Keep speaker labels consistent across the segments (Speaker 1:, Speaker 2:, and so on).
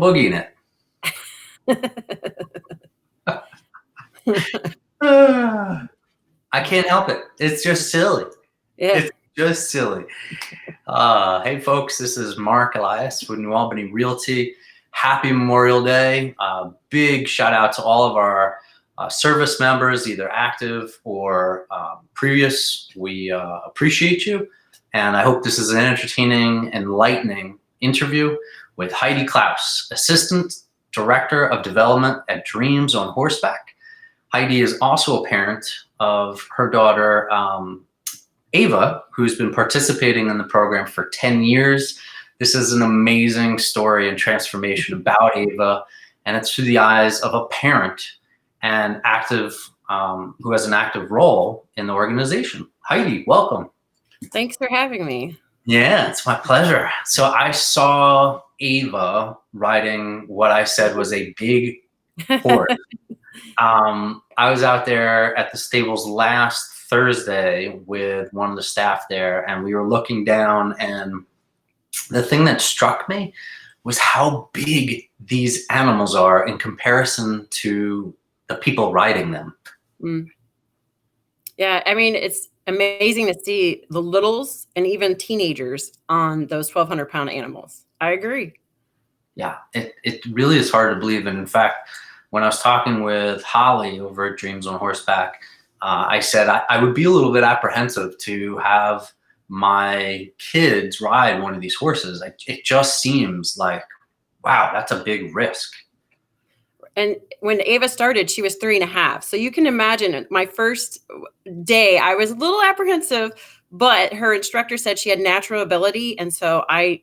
Speaker 1: boogie in it. I can't help it. It's just silly.
Speaker 2: Yeah.
Speaker 1: It's just silly. Hey, folks, this is Mark Elias with New Albany Realty. Happy Memorial Day. Big shout out to all of our service members, either active or previous. We appreciate you. And I hope this is an entertaining, enlightening interview with Heidi Clous, Assistant Director of Development at Dreams on Horseback. Heidi is also a parent of her daughter, Ava, who's been participating in the program for 10 years. This is an amazing story and transformation about Ava, and it's through the eyes of a parent and active, who has an active role in the organization. Heidi, welcome.
Speaker 2: Thanks for having me.
Speaker 1: Yeah, it's my pleasure. So I saw Ava riding what I said was a big horse. I was out there at the stables last Thursday with one of the staff there, and we were looking down, and the thing that struck me was how big these animals are in comparison to the people riding them.
Speaker 2: Yeah, I mean, it's amazing to see the littles and even teenagers on those 1,200-pound animals. I agree.
Speaker 1: Yeah, it really is hard to believe. And in fact, when I was talking with Holly over at Dreams on Horseback, I said I would be a little bit apprehensive to have my kids ride one of these horses. It just seems like, wow, that's a big risk.
Speaker 2: And when Ava started, she was 3.5. So you can imagine my first day, I was a little apprehensive, but her instructor said she had natural ability. And so I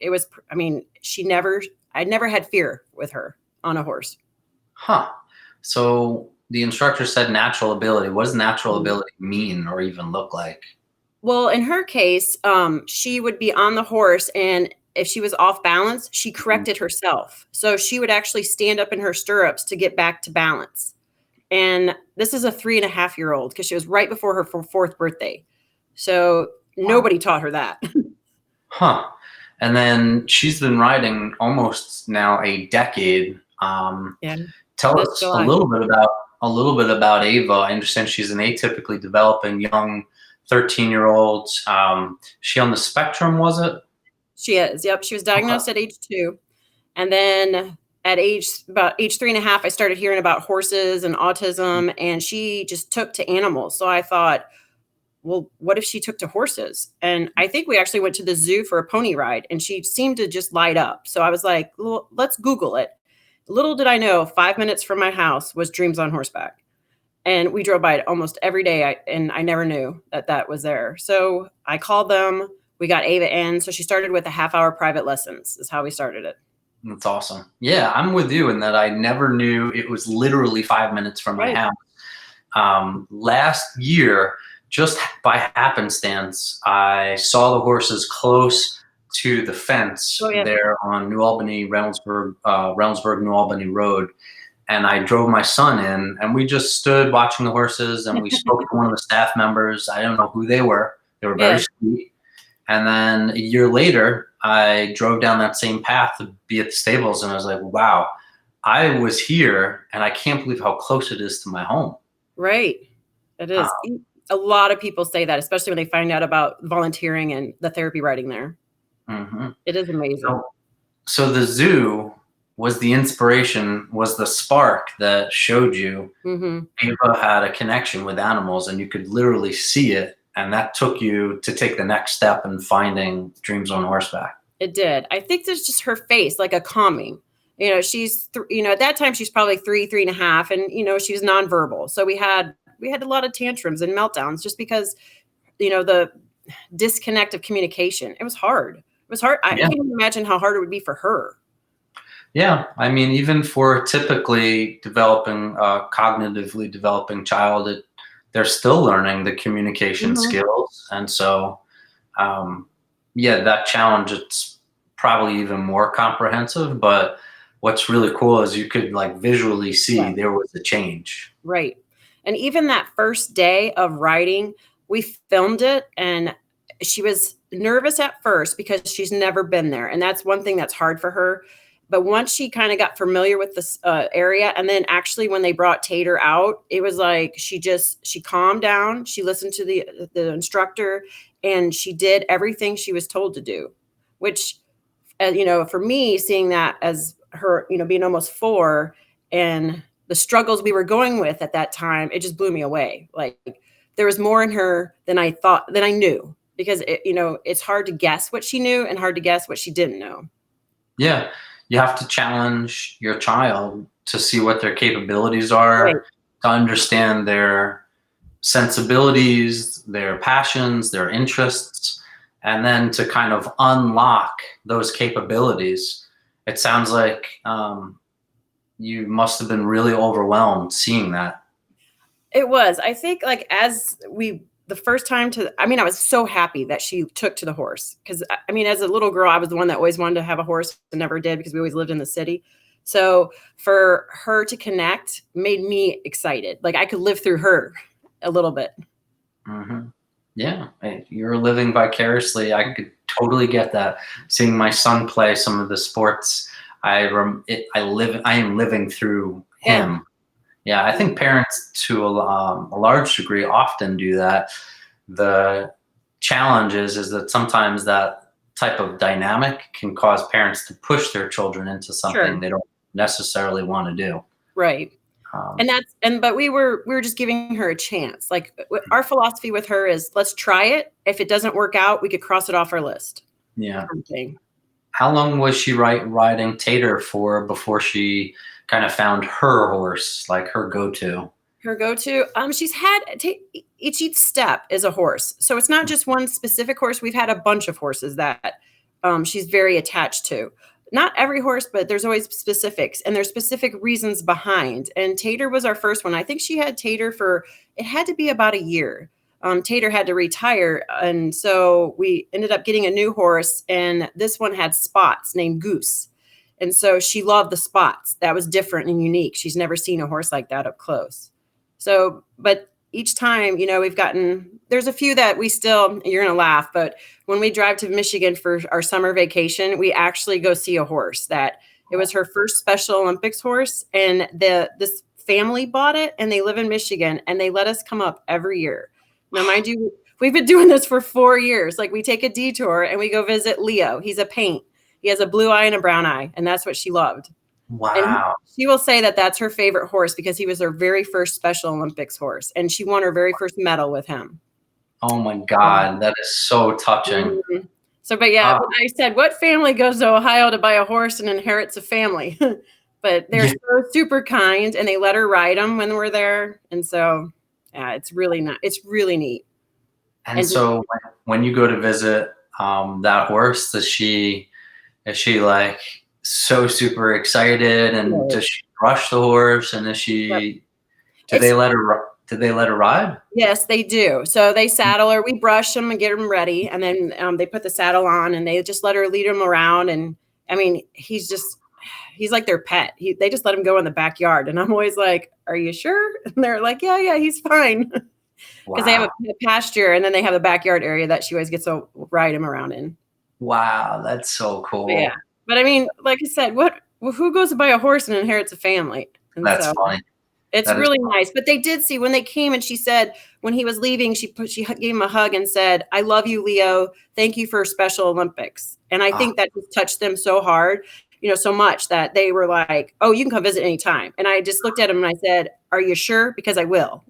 Speaker 2: never had fear with her on a horse.
Speaker 1: Huh. So the instructor said natural ability. What does natural ability mean or even look like?
Speaker 2: Well, in her case, she would be on the horse, and if she was off balance, she corrected herself. So she would actually stand up in her stirrups to get back to balance. And this is a 3.5-year-old because she was right before her 4th birthday. So nobody taught her that.
Speaker 1: Huh. And then she's been riding almost now a decade. Tell us a little bit about Ava. I understand she's an atypically developing young 13-year-old. She on the spectrum, was it?
Speaker 2: She is. Yep. She was diagnosed at age 2. And then at about age 3.5, I started hearing about horses and autism, and she just took to animals. So I thought, well, what if she took to horses? And I think we actually went to the zoo for a pony ride, and she seemed to just light up. So I was like, well, let's Google it. Little did I know, 5 minutes from my house was Dreams on Horseback. And we drove by it almost every day, and I never knew that was there. So I called them. We got Ava in. So she started with a half-hour private lessons is how we started it.
Speaker 1: That's awesome. Yeah, I'm with you in that I never knew it was literally 5 minutes from my house. Last year, just by happenstance, I saw the horses close to the fence there on New Albany, Reynoldsburg, New Albany Road. And I drove my son in, and we just stood watching the horses, and we spoke to one of the staff members. I don't know who they were. They were very sweet. And then a year later, I drove down that same path to be at the stables, and I was like, wow, I was here, and I can't believe how close it is to my home.
Speaker 2: Right. It is. A lot of people say that, especially when they find out about volunteering and the therapy riding there. It is amazing.
Speaker 1: So the zoo was the inspiration, was the spark that showed you Ava had a connection with animals, and you could literally see it. And that took you to take the next step in finding Dreams on Horseback.
Speaker 2: It did. I think there's just her face, like a calming. She's, at that time she's probably 3.5, and she was nonverbal. So we had a lot of tantrums and meltdowns just because, the disconnect of communication. It was hard. I can't even imagine how hard it would be for her.
Speaker 1: Yeah, I mean, even for typically cognitively developing child, they're still learning the communication skills. And so, that challenge, it's probably even more comprehensive. But what's really cool is you could visually see there was a change.
Speaker 2: Right. And even that first day of riding, we filmed it, and she was nervous at first because she's never been there. And that's one thing that's hard for her. but once she kind of got familiar with this area, and then actually when they brought Tater out, it was like she calmed down. She listened to the instructor, and she did everything she was told to do, which, for me, seeing that as her, being almost 4 and the struggles we were going with at that time, it just blew me away. Like there was more in her than I knew, because it's hard to guess what she knew and hard to guess what she didn't know.
Speaker 1: Yeah. You have to challenge your child to see what their capabilities are,
Speaker 2: Right.
Speaker 1: to understand their sensibilities, their passions, their interests, and then to kind of unlock those capabilities. It sounds like you must have been really overwhelmed seeing that.
Speaker 2: It was. I think like the first time I was so happy that she took to the horse, because as a little girl, I was the one that always wanted to have a horse and never did, because we always lived in the city. So for her to connect made me excited. Like I could live through her a little bit.
Speaker 1: Mm-hmm. Yeah, you're living vicariously. I could totally get that. Seeing my son play some of the sports, I am living through him. Yeah, I think parents to a large degree often do that. The challenge is that sometimes that type of dynamic can cause parents to push their children into something they don't necessarily want to do.
Speaker 2: Right. But we were just giving her a chance. Like our philosophy with her is, let's try it. If it doesn't work out, we could cross it off our list.
Speaker 1: Yeah. How long was she riding Tater for before she kind of found her horse, like her go-to?
Speaker 2: Her go-to, she's had each step is a horse. So it's not just one specific horse. We've had a bunch of horses that she's very attached to. Not every horse, but there's always specifics, and there's specific reasons behind. And Tater was our first one. I think she had Tater it had to be about a year. Tater had to retire, and so we ended up getting a new horse, and this one had spots named Goose. And so she loved the spots. That was different and unique. She's never seen a horse like that up close. So, but each time, there's a few that you're going to laugh, but when we drive to Michigan for our summer vacation, we actually go see a horse it was her first Special Olympics horse, and this family bought it, and they live in Michigan, and they let us come up every year. Now, mind you, we've been doing this for 4 years. Like we take a detour and we go visit Leo. He's a paint. He has a blue eye and a brown eye, and that's what she loved.
Speaker 1: Wow.
Speaker 2: And she will say that that's her favorite horse because he was her very first Special Olympics horse, and she won her very first medal with him.
Speaker 1: Oh my God, that is so touching.
Speaker 2: Mm-hmm. So, but yeah, I said, what family goes to Ohio to buy a horse and inherits a family? But they're so super kind, and they let her ride them when we're there. And so, yeah, it's really neat.
Speaker 1: And so when you go to visit that horse, is she like so super excited, and does she brush the horse, and did they let her ride? Yes, they do. So they saddle her, we brush them and get them ready, and then they put the saddle on, and they just let her lead him around. And he's like their pet. They just let him go in the backyard, and I'm always like, are you sure? And they're like, yeah, he's fine. Because they have a pasture, and then they have the backyard area that she always gets to ride him around in. Wow, that's so cool. Yeah. But like I said, who goes to buy a horse and inherits a family? And that's funny. It's really nice. But they did see when they came, and she said when he was leaving, she gave him a hug and said, I love you, Leo. Thank you for Special Olympics. And I think that just touched them so hard, so much that they were like, oh, you can come visit anytime. And I just looked at him and I said, are you sure? Because I will.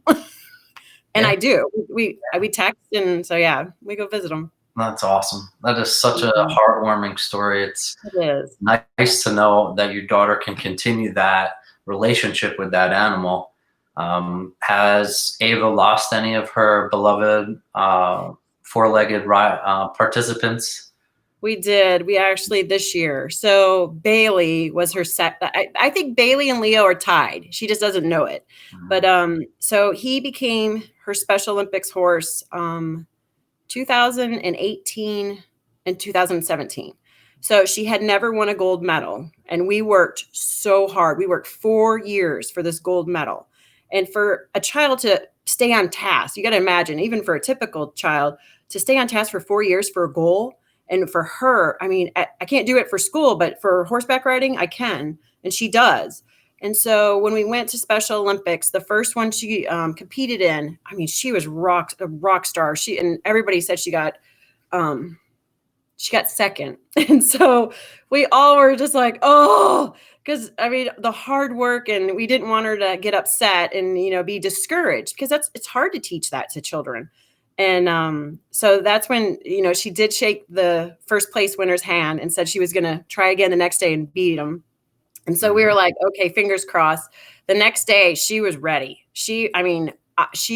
Speaker 1: And I do. We text, and so we go visit them. That's awesome. That is such a heartwarming story. It is nice to know that your daughter can continue that relationship with that animal. Has Ava lost any of her beloved four-legged participants? We did. We actually this year. So Bailey was her I think Bailey and Leo are tied. She just doesn't know it. But so he became her Special Olympics horse 2018 and 2017. So she had never won a gold medal, and we worked so hard. We worked 4 years for this gold medal. And for a child to stay on task, you got to imagine, even for a typical child, to stay on task for 4 years for a goal.
Speaker 2: And for her, I mean, I can't do it for school, but for horseback riding, I can, and she does. And so when we went to Special Olympics, the first one she competed in, I mean, she was a rock star. And everybody said she got second. And so we all were just like, oh, because I mean, the hard work, and we didn't want her to get upset and, you know, be discouraged, because it's hard to teach that to children. And so that's when, you know, she did shake the first place winner's hand and said she was going to try again the next day and beat him. And so we were like, okay, fingers crossed. The next day she was ready. She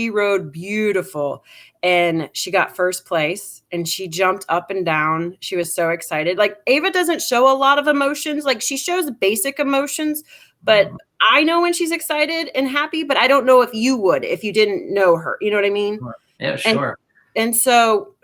Speaker 2: rode beautiful, and she got first place, and she jumped up and down. She was so excited. Like, Ava doesn't show a lot of emotions. Like, she shows basic emotions, but I know when she's excited and happy, but I don't know if you would, if you didn't know her. You know what I mean?
Speaker 1: Yeah, sure.
Speaker 2: And so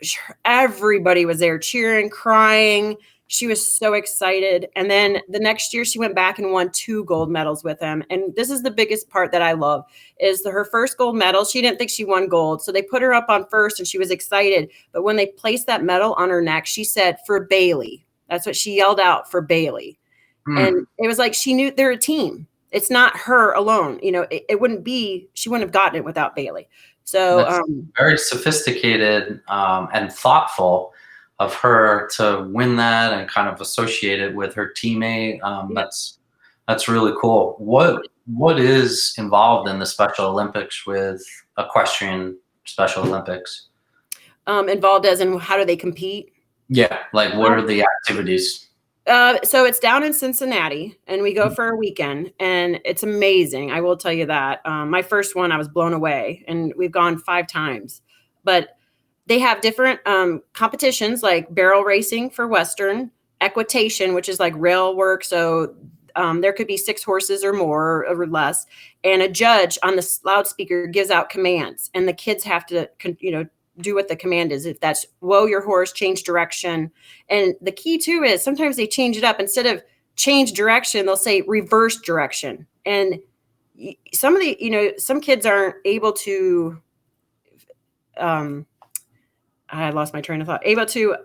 Speaker 2: everybody was there cheering, crying. She was so excited. And then the next year she went back and won 2 gold medals with him. And this is the biggest part that I love, is her first gold medal. She didn't think she won gold. So they put her up on first and she was excited. But when they placed that medal on her neck, she said, "For Bailey." That's what she yelled out, "For Bailey." And it was like, she knew they're a team. It's not her alone. You know, she wouldn't have gotten it without Bailey. So
Speaker 1: that's very sophisticated and thoughtful of her to win that and kind of associate it with her teammate. That's really cool. What is involved in the Special Olympics with Equestrian Special Olympics?
Speaker 2: Involved as in, how do they compete?
Speaker 1: Yeah, like what are the activities?
Speaker 2: So it's down in Cincinnati, and we go for a weekend, and it's amazing. I will tell you that. My first one, I was blown away, and we've gone 5 times. But they have different competitions, like barrel racing for Western, equitation, which is like rail work. So there could be 6 horses or more or less, and a judge on the loudspeaker gives out commands, and the kids have to, do what the command is. If that's whoa your horse, change direction. And the key too is sometimes they change it up. Instead of change direction, they'll say reverse direction. And some of the, some kids aren't able to, I lost my train of thought, able to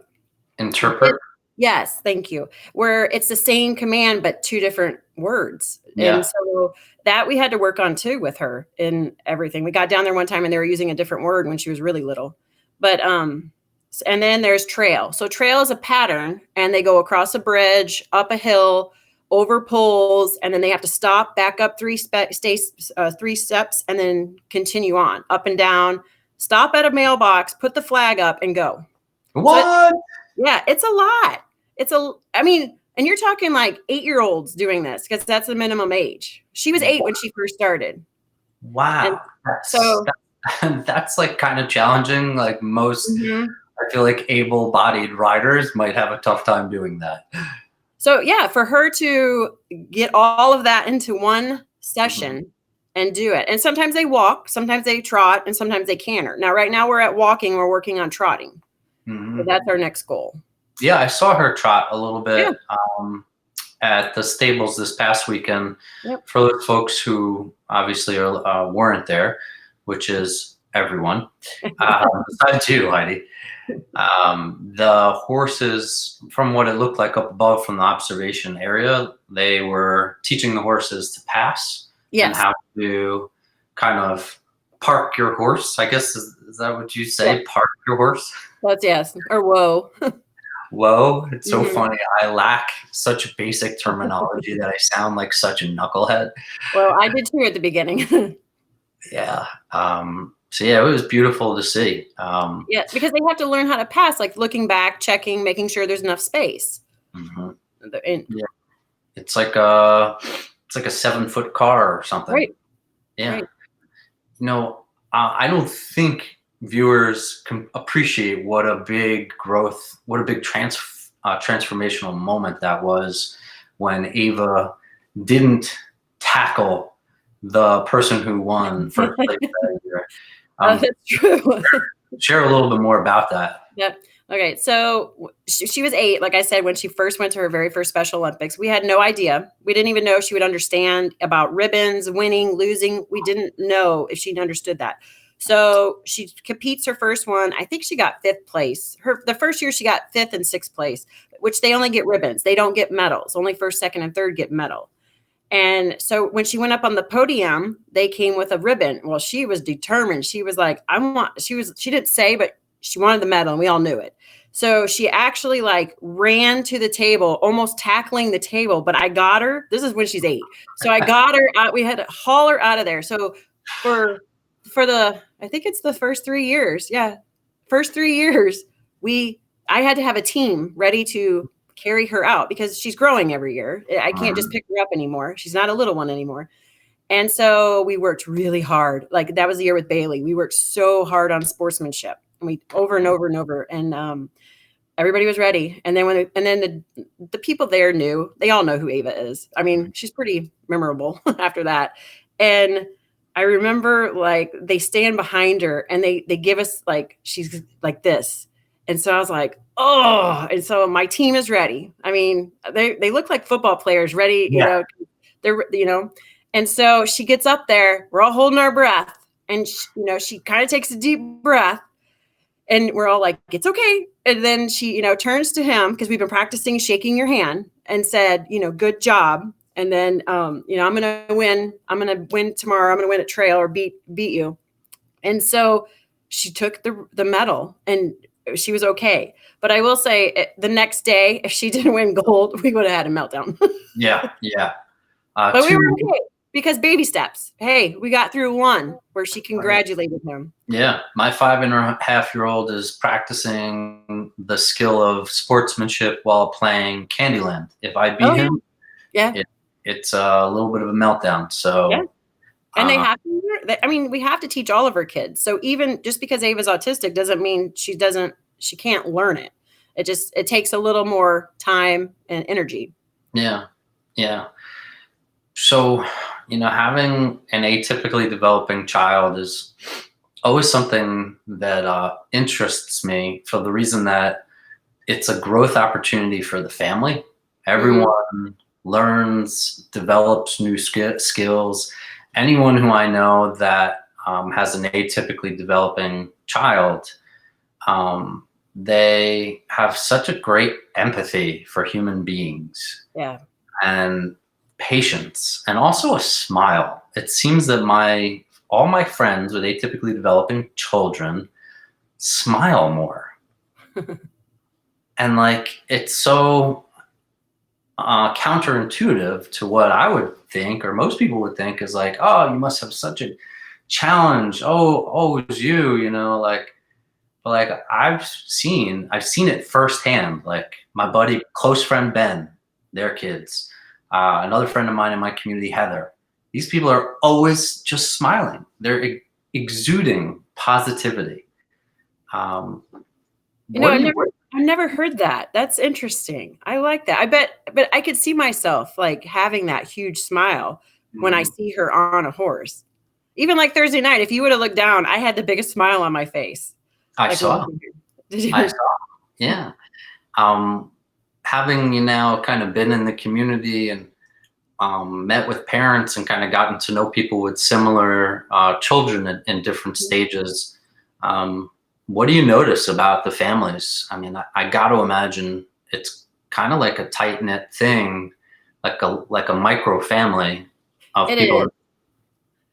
Speaker 1: interpret.
Speaker 2: Yes, thank you. Where it's the same command, but 2 different words.
Speaker 1: Yeah.
Speaker 2: And so that we had to work on too with her in everything. We got down there one time and they were using a different word when she was really little. But, and then there's trail. So trail is a pattern, and they go across a bridge, up a hill, over poles, and then they have to stop, back up 3 steps, and then continue on, up and down, stop at a mailbox, put the flag up, and go.
Speaker 1: What?
Speaker 2: Yeah, it's a lot. And you're talking like 8-year-olds doing this, because that's the minimum age. She was 8 when she first started.
Speaker 1: Wow. That's like kind of challenging. Like most, I feel like able-bodied riders might have a tough time doing that.
Speaker 2: So yeah, for her to get all of that into one session and do it. And sometimes they walk, sometimes they trot, and sometimes they canter. Now, right now we're at walking, we're working on trotting. So that's our next goal.
Speaker 1: Yeah, I saw her trot a little bit at the stables this past weekend.
Speaker 2: Yep.
Speaker 1: For those folks who obviously weren't there, which is everyone, besides you, Heidi. The horses, from what it looked like up above from the observation area, they were teaching the horses to pass and how to kind of park your horse. I guess, is that what you say? Yeah. Park your horse?
Speaker 2: That's yes. Or whoa.
Speaker 1: Whoa. It's so funny. I lack such basic terminology that I sound like such a knucklehead.
Speaker 2: Well, I did too at the beginning.
Speaker 1: Yeah. So yeah, it was beautiful to see.
Speaker 2: Yeah, because they have to learn how to pass, like looking back, checking, making sure there's enough space.
Speaker 1: Yeah. It's like a 7-foot car or something.
Speaker 2: Right.
Speaker 1: Yeah. Right. I don't think viewers can appreciate what a big transformational moment that was when Ava didn't tackle the person who won first place that year.
Speaker 2: That's true.
Speaker 1: Share a little bit more about that.
Speaker 2: Yep. Okay. So she was 8, like I said, when she first went to her very first Special Olympics. We had no idea. We didn't even know she would understand about ribbons, winning, losing. We didn't know if she understood that. So she competes her first one. I think she got 5th place. The first year she got 5th and 6th place, which they only get ribbons. They don't get medals. Only 1st, 2nd, and 3rd get medal. And so when she went up on the podium, they came with a ribbon. Well, she was determined. She was like, she didn't say, but she wanted the medal, and we all knew it. So she actually like ran to the table, almost tackling the table, but I got her. This is when she's 8. So I got her out. We had to haul her out of there. So for I think it's the first 3 years. Yeah. First 3 years, I had to have a team ready to carry her out because she's growing every year. I can't just pick her up anymore. She's not a little one anymore. And so we worked really hard. Like that was the year with Bailey. We worked so hard on sportsmanship, and we over and over and over. And everybody was ready. And then the people there knew. They all know who Ava is. I mean, she's pretty memorable after that. And I remember like they stand behind her and they give us like, she's like this. And so I was like, oh, and so my team is ready. I mean, they look like football players ready, and so she gets up there, we're all holding our breath, and she kind of takes a deep breath, and we're all like, it's okay. And then she, turns to him, because we've been practicing shaking your hand, and said, good job. And then, I'm going to win. I'm going to win tomorrow. I'm going to win at trail or beat you. And so she took the medal, and she was okay. But I will say the next day, if she didn't win gold, we would have had a meltdown.
Speaker 1: Yeah.
Speaker 2: But we were okay because baby steps. Hey, we got through one where she congratulated him.
Speaker 1: Yeah. My 5.5-year-old is practicing the skill of sportsmanship while playing Candyland. If I beat him, it's a little bit of a meltdown. So,
Speaker 2: yeah. And they have to, we have to teach all of our kids. So even just because Ava's autistic doesn't mean she can't learn it. It takes a little more time and energy.
Speaker 1: Yeah. Yeah. So, having an atypically developing child is always something that interests me, for the reason that it's a growth opportunity for the family. Everyone learns, develops new skills. Anyone who I know that has an atypically developing child, they have such a great empathy for human beings.
Speaker 2: Yeah.
Speaker 1: And patience, and also a smile. It seems that all my friends with atypically developing children smile more. And like, it's so counterintuitive to what I would think, or most people would think, is like, oh, you must have such a challenge. Oh, it was you, but like I've seen it firsthand. Like my buddy, close friend Ben, their kids, another friend of mine in my community, Heather. These people are always just smiling. They're exuding positivity.
Speaker 2: I've never heard that. That's interesting. I like that. But I could see myself like having that huge smile when I see her on a horse. Even like Thursday night, if you would have looked down, I had the biggest smile on my face.
Speaker 1: I saw. Yeah. Having kind of been in the community and met with parents and kind of gotten to know people with similar children in different stages, what do you notice about the families? I mean, I got to imagine it's kind of like a tight-knit thing, like a micro family of people.
Speaker 2: Is.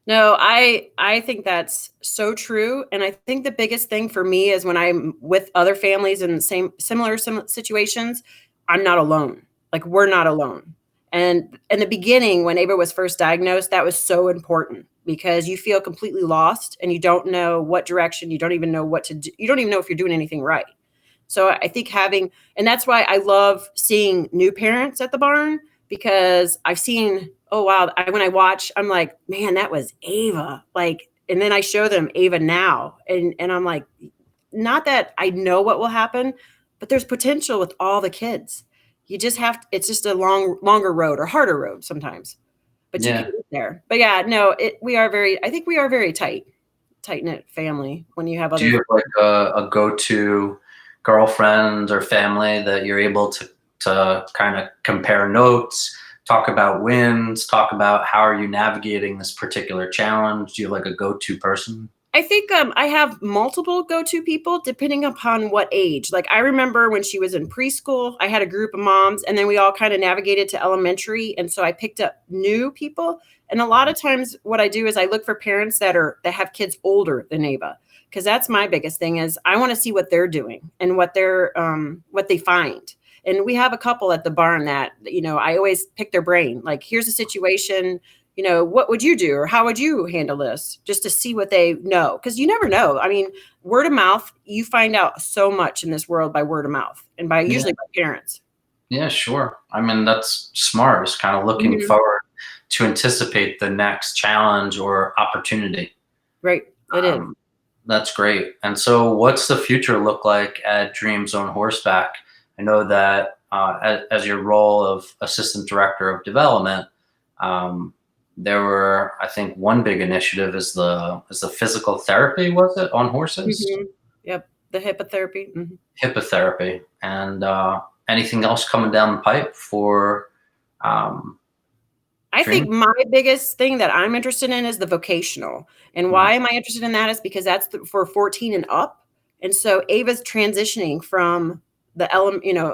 Speaker 2: No, I think that's so true. And I think the biggest thing for me is when I'm with other families in the similar situations, I'm not alone. Like, we're not alone. And in the beginning, when Ava was first diagnosed, that was so important, because you feel completely lost and you don't know what direction, you don't even know what to do. You don't even know if you're doing anything right. So I think and that's why I love seeing new parents at the barn, because I've seen, oh, wow. When I watch, I'm like, man, that was Ava. Like, and then I show them Ava now. And I'm like, not that I know what will happen, but there's potential with all the kids. You just it's just a longer road, or harder road sometimes, but you can get there. But yeah, no, I think we are very tight-knit family when you have other.
Speaker 1: Do you have like a go-to girlfriend or family that you're able to kind of compare notes, talk about wins, talk about how are you navigating this particular challenge? Do you have like a go-to person?
Speaker 2: I think I have multiple go-to people depending upon what age. Like I remember when she was in preschool, I had a group of moms, and then we all kind of navigated to elementary, and so I picked up new people. And a lot of times, what I do is I look for parents that have kids older than Ava, because that's my biggest thing is I want to see what they're doing and what they find. And we have a couple at the barn that I always pick their brain. Like, here's a situation. What would you do or how would you handle this, just to see what they know? Because you never know. I mean, word of mouth, you find out so much in this world by word of mouth and by usually by parents.
Speaker 1: Yeah, sure. I mean, that's smart. It's kind of looking forward to anticipate the next challenge or opportunity.
Speaker 2: Right. It is.
Speaker 1: That's great. And so what's the future look like at Dreams on Horseback? I know that as your role of assistant director of development, there were, I think, one big initiative is the physical therapy, was it, on horses?
Speaker 2: Mm-hmm. Yep, the hippotherapy. Mm-hmm.
Speaker 1: Hippotherapy. And anything else coming down the pipe for
Speaker 2: I think my biggest thing that I'm interested in is the vocational. And why am I interested in that is because that's for 14 and up. And so Ava's transitioning from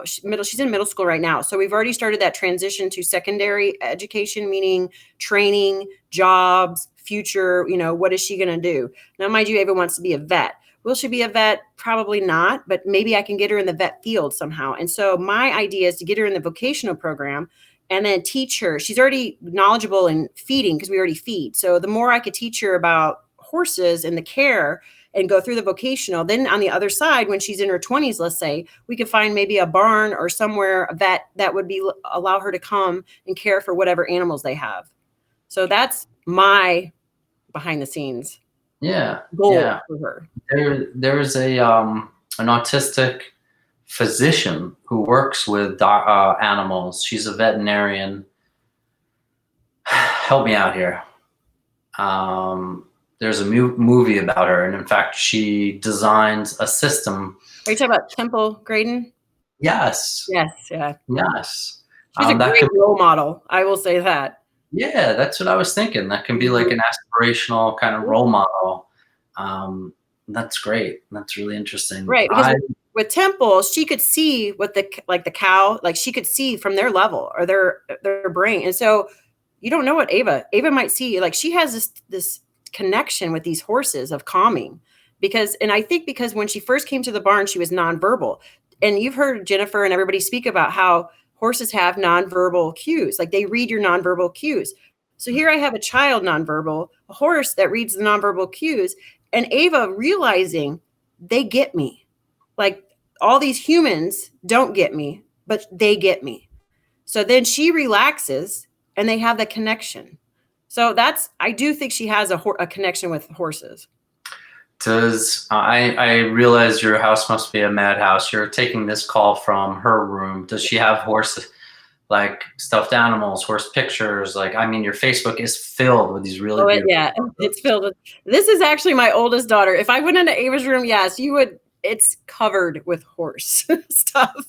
Speaker 2: she's in middle school right now. So we've already started that transition to secondary education, meaning training, jobs, future, what is she going to do? Now, mind you, Ava wants to be a vet. Will she be a vet? Probably not, but maybe I can get her in the vet field somehow. And so my idea is to get her in the vocational program and then teach her. She's already knowledgeable in feeding because we already feed. So the more I could teach her about horses and the care and go through the vocational, then on the other side, when she's in her 20s, let's say, we could find maybe a barn or somewhere, a vet that would allow her to come and care for whatever animals they have. So that's my behind the scenes goal for her.
Speaker 1: There's an autistic physician who works with animals. She's a veterinarian. Help me out here. There's a movie about her, and in fact, she designs a system.
Speaker 2: Are you talking about Temple Grayson?
Speaker 1: Yes.
Speaker 2: Yes. Yeah.
Speaker 1: Yes.
Speaker 2: She's a great role model. I will say that.
Speaker 1: Yeah, that's what I was thinking. That can be like an aspirational kind of role model. That's great. That's really interesting.
Speaker 2: Right. Because with Temple, she could see what the cow, like she could see from their level or their brain. And so you don't know what Ava might see. Like she has this connection with these horses of calming and I think because when she first came to the barn, she was nonverbal. And you've heard Jennifer and everybody speak about how horses have nonverbal cues. Like they read your nonverbal cues. So here I have a child nonverbal, a horse that reads the nonverbal cues, and Ava realizing they get me. Like all these humans don't get me, but they get me. So then she relaxes and they have the connection. So I do think she has a connection with horses.
Speaker 1: I realize your house must be a madhouse. You're taking this call from her room. Does she have horses, like stuffed animals, horse pictures? Like, I mean, your Facebook is filled with these really beautiful photos.
Speaker 2: It's filled with. This is actually my oldest daughter. If I went into Ava's room, yes, you would. It's covered with horse stuff.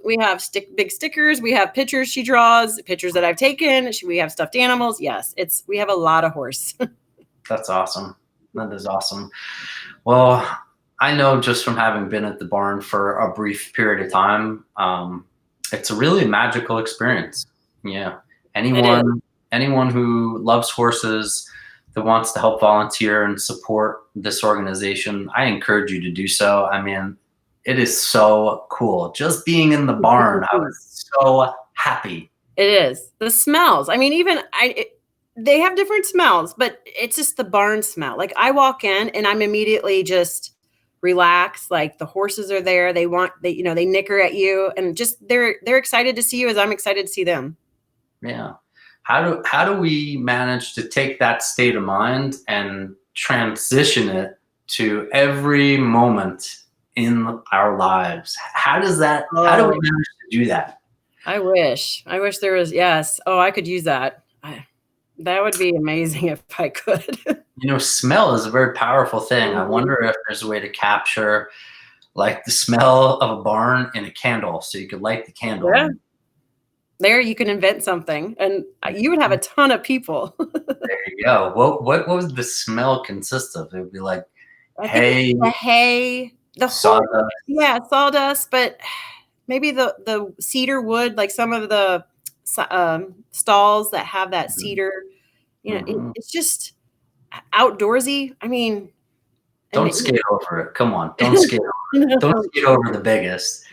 Speaker 2: We have big stickers. We have pictures she draws, pictures that I've taken. We have stuffed animals. Yes, we have a lot of horse.
Speaker 1: That's awesome. That is awesome. Well, I know just from having been at the barn for a brief period of time, it's a really magical experience. Yeah. Anyone who loves horses, that wants to help volunteer and support this organization, I encourage you to do so. I mean, it is so cool. Just being in the barn, I was so happy.
Speaker 2: It is. The smells. I mean, they have different smells, but it's just the barn smell. Like I walk in and I'm immediately just relaxed. Like the horses are there. They nicker at you and just they're excited to see you as I'm excited to see them.
Speaker 1: Yeah. How do we manage to take that state of mind and transition it to every moment in our lives? How do we manage to do that?
Speaker 2: I wish there was. Yes. Oh, I could use that. That would be amazing if I could.
Speaker 1: Smell is a very powerful thing. I wonder if there's a way to capture like the smell of a barn in a candle, so you could light the candle.
Speaker 2: Yeah. There you can invent something and you would have a ton of people.
Speaker 1: There you you go. What was the smell consist of? It would be like
Speaker 2: I think
Speaker 1: hay,
Speaker 2: it's the hay, the whole
Speaker 1: sawdust.
Speaker 2: yeah, sawdust, but maybe the cedar wood, like some of the stalls that have that cedar,
Speaker 1: Mhm.
Speaker 2: it's just outdoorsy. I mean, and
Speaker 1: Don't skate over it. Come on, don't skate over it. Don't skate over the biggest.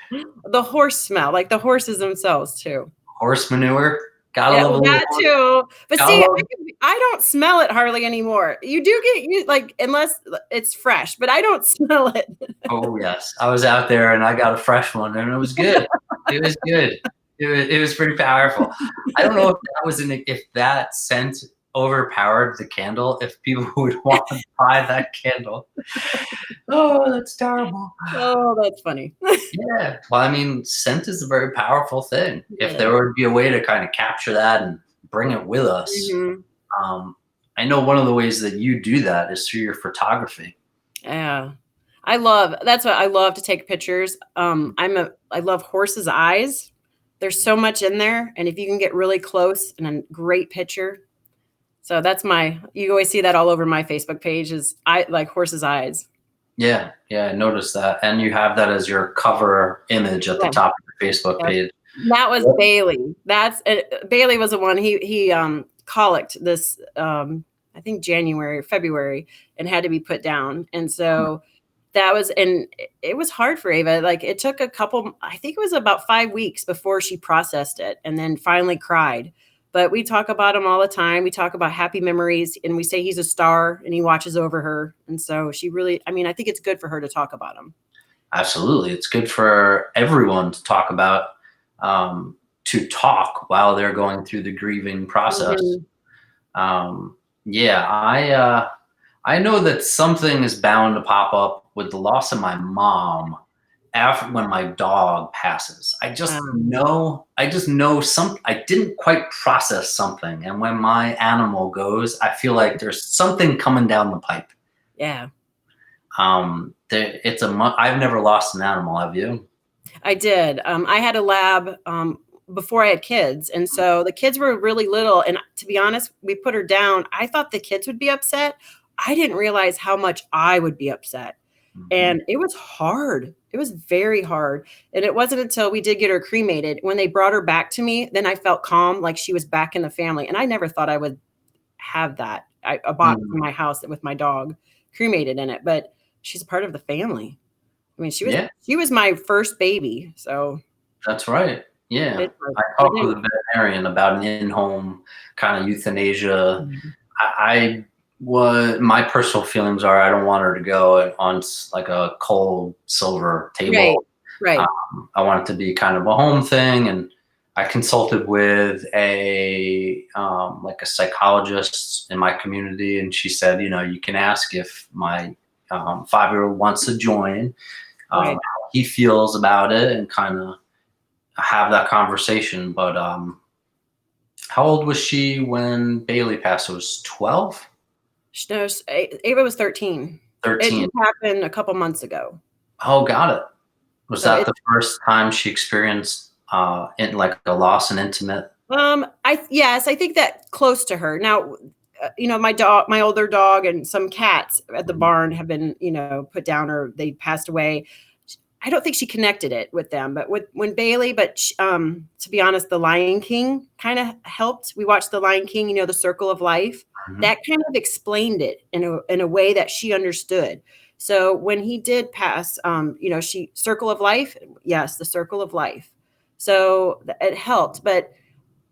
Speaker 2: the horse smell, like the horses themselves too.
Speaker 1: Horse manure. Gotta
Speaker 2: Yeah,
Speaker 1: love a
Speaker 2: well,
Speaker 1: little
Speaker 2: that
Speaker 1: horse.
Speaker 2: too. But
Speaker 1: Gotta
Speaker 2: see,
Speaker 1: love.
Speaker 2: I don't smell it hardly anymore. You do get you like unless it's fresh, but I don't smell it.
Speaker 1: Oh yes, I was out there and I got a fresh one, and it was good. It was good. It was pretty powerful. I don't know if that scent overpowered the candle. If people would want to buy that candle. Oh, that's terrible.
Speaker 2: Oh, that's funny.
Speaker 1: Yeah. Well, I mean, scent is a very powerful thing. If
Speaker 2: Yeah.
Speaker 1: there would be a way to kind of capture that and bring it with us,
Speaker 2: Mhm.
Speaker 1: um, I know one of the ways that you do that is through your photography.
Speaker 2: Yeah. That's what I love to take pictures. I love horses' eyes. There's so much in there, and if you can get really close and a great picture. So you always see that all over my Facebook page is I like horses' eyes.
Speaker 1: Yeah, yeah, I noticed that, and you have that as your cover image at the
Speaker 2: Yeah.
Speaker 1: top of your Facebook
Speaker 2: Yep.
Speaker 1: page.
Speaker 2: That was
Speaker 1: Yep.
Speaker 2: Bailey. Bailey was the one he colicked this I think January or February and had to be put down. And so and it was hard for Ava. Like it took I think it was about 5 weeks before she processed it and then finally cried. But we talk about him all the time. We talk about happy memories and we say he's a star and he watches over her. And so I think it's good for her to talk about him.
Speaker 1: Absolutely, it's good for everyone to talk about, to talk while they're going through the grieving process.
Speaker 2: Mhm.
Speaker 1: Yeah, I know that something is bound to pop up with the loss of my mom after when my dog passes. I just know I didn't quite process something. And when my animal goes, I feel like there's something coming down the pipe.
Speaker 2: Yeah.
Speaker 1: I've never lost an animal. Have you?
Speaker 2: I did. I had a lab before I had kids. And so the kids were really little. And to be honest, we put her down. I thought the kids would be upset. I didn't realize how much I would be upset.
Speaker 1: Mhm.
Speaker 2: And it was hard. It was very hard. And it wasn't until we did get her cremated. When they brought her back to me, then I felt calm, like she was back in the family. And I never thought I would have that. I bought
Speaker 1: Mhm.
Speaker 2: from my house with my dog cremated in it, but she's a part of the family. I mean,
Speaker 1: Yeah,
Speaker 2: she was my first baby, so
Speaker 1: that's right. Yeah.
Speaker 2: it was
Speaker 1: I
Speaker 2: it
Speaker 1: talked with
Speaker 2: didn't
Speaker 1: a veterinarian about an in-home kind of euthanasia.
Speaker 2: Mhm.
Speaker 1: What my personal feelings are, I don't want her to go on like a cold silver
Speaker 2: Right,
Speaker 1: table.
Speaker 2: right.
Speaker 1: I want it to be kind of a home thing, and I consulted with like a psychologist in my community, and she said, you can ask if my 5-year-old wants to join,
Speaker 2: Right.
Speaker 1: how he feels about it, and kind of have that conversation. But how old was she when Bailey passed? It was 12,
Speaker 2: No, Ava was 13. It
Speaker 1: 13.
Speaker 2: just happened a couple months ago.
Speaker 1: Oh, got it. Was
Speaker 2: So
Speaker 1: that
Speaker 2: it
Speaker 1: the first time she experienced in like a loss and intimate?
Speaker 2: yes, I think that close to her. Now, my older dog and some cats at the barn have been, put down or they passed away. I don't think she connected it with them, but when Bailey, to be honest, The Lion King kind of helped. We watched The Lion King, the Circle of Life.
Speaker 1: Mhm.
Speaker 2: That kind of explained it in a way that she understood. So when he did pass, Circle of Life, yes, the Circle of Life. So it helped, but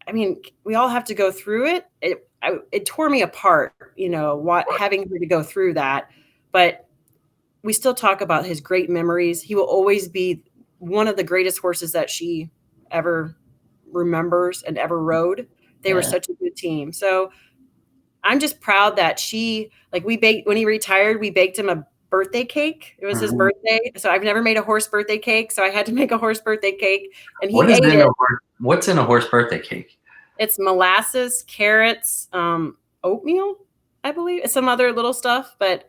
Speaker 2: I mean, we all have to go through it. It tore me apart, having her to go through that, but we still talk about his great memories. He will always be one of the greatest horses that she ever remembers and ever rode. They were
Speaker 1: Yeah.
Speaker 2: such a good team. So I'm just proud that when he retired, we baked him a birthday cake. It was his
Speaker 1: Mhm.
Speaker 2: birthday. So I've never made a horse birthday cake. So I had to make a horse birthday cake and he
Speaker 1: What is
Speaker 2: ate
Speaker 1: in
Speaker 2: it.
Speaker 1: what's in a horse birthday cake?
Speaker 2: It's molasses, carrots, oatmeal, I believe, and some other little stuff, but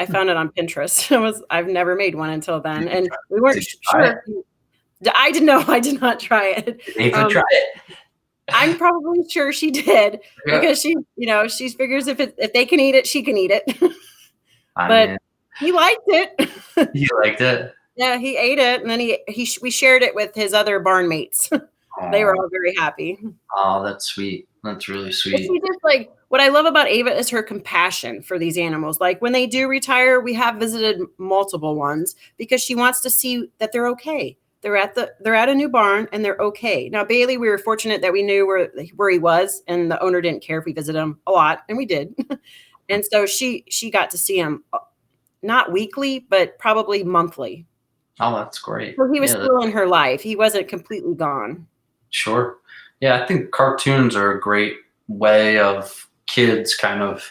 Speaker 2: I found it on Pinterest. I've never made one until then,
Speaker 1: Did you
Speaker 2: and
Speaker 1: try,
Speaker 2: we weren't
Speaker 1: did you try it?
Speaker 2: sure. I did not try it.
Speaker 1: Did Ava try it?
Speaker 2: I'm probably sure she did
Speaker 1: Yeah.
Speaker 2: because she figures if they can eat it, she can eat it.
Speaker 1: I
Speaker 2: But
Speaker 1: mean,
Speaker 2: he liked it.
Speaker 1: you liked it?
Speaker 2: Yeah, he ate it, and then we shared it with his other barn mates. They were
Speaker 1: Oh,
Speaker 2: all very happy.
Speaker 1: oh, that's sweet. That's really
Speaker 2: But
Speaker 1: sweet.
Speaker 2: she just like what I love about Ava is her compassion for these animals. Like when they do retire, we have visited multiple ones because she wants to see that they're okay. They're at a new barn and they're okay. Now Bailey, we were fortunate that we knew where he was, and the owner didn't care if we visited him a lot, and we did. And so she got to see him not weekly, but probably monthly.
Speaker 1: Oh, that's great.
Speaker 2: So he was
Speaker 1: Yeah,
Speaker 2: still in her life. He wasn't completely gone.
Speaker 1: sure. Yeah, I think cartoons are a great way of kids kind of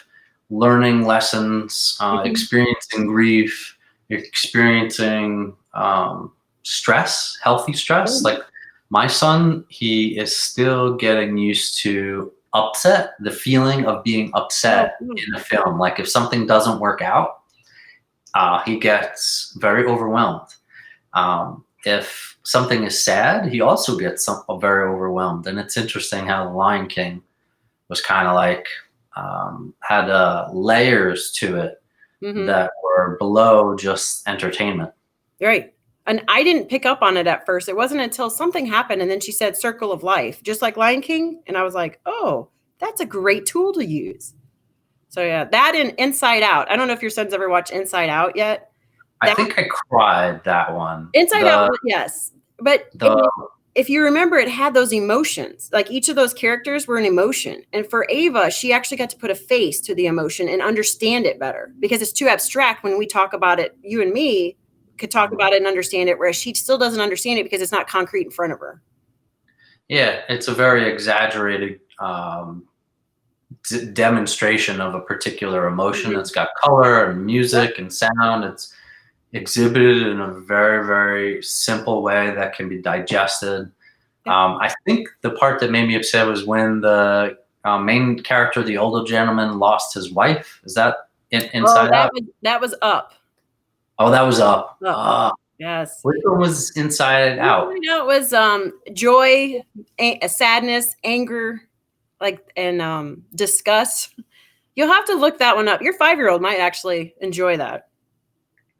Speaker 1: learning lessons,
Speaker 2: Mhm.
Speaker 1: experiencing grief, experiencing stress, healthy stress. Like my son, he is still getting used to upset, the feeling of being
Speaker 2: Oh,
Speaker 1: upset
Speaker 2: cool.
Speaker 1: in a film. Like if something doesn't work out, he gets very overwhelmed. If something is sad, he also gets very overwhelmed. And it's interesting how The Lion King was kind of like had layers to it
Speaker 2: Mhm.
Speaker 1: that were below just entertainment.
Speaker 2: Right. And I didn't pick up on it at first. It wasn't until something happened and then she said circle of life, just like Lion King. And I was like, oh, that's a great tool to use. So yeah, that and Inside Out. I don't know if your son's ever watched Inside Out yet.
Speaker 1: I
Speaker 2: That
Speaker 1: think I cried that one.
Speaker 2: Inside Out, yes. But
Speaker 1: The
Speaker 2: if you remember, it had those emotions. Like each of those characters were an emotion. And for Ava, she actually got to put a face to the emotion and understand it better because it's too abstract when we talk about it. You and me could talk about it and understand it, whereas she still doesn't understand it because it's not concrete in front of her.
Speaker 1: yeah, it's a very exaggerated demonstration of a particular emotion.
Speaker 2: Mhm.
Speaker 1: It's got color and
Speaker 2: Yep.
Speaker 1: music and sound. It's exhibited in a very, very simple way that can be digested.
Speaker 2: Yep.
Speaker 1: I think the part that made me upset was when the main character, the older gentleman, lost his wife. Is that
Speaker 2: Oh,
Speaker 1: Inside Out?
Speaker 2: that was Up.
Speaker 1: Oh, that was Up.
Speaker 2: Up. Yes.
Speaker 1: Which one was Inside Out?
Speaker 2: Inside Out was joy, sadness, anger, like and disgust. You'll have to look that one up. Your 5-year-old might actually enjoy that.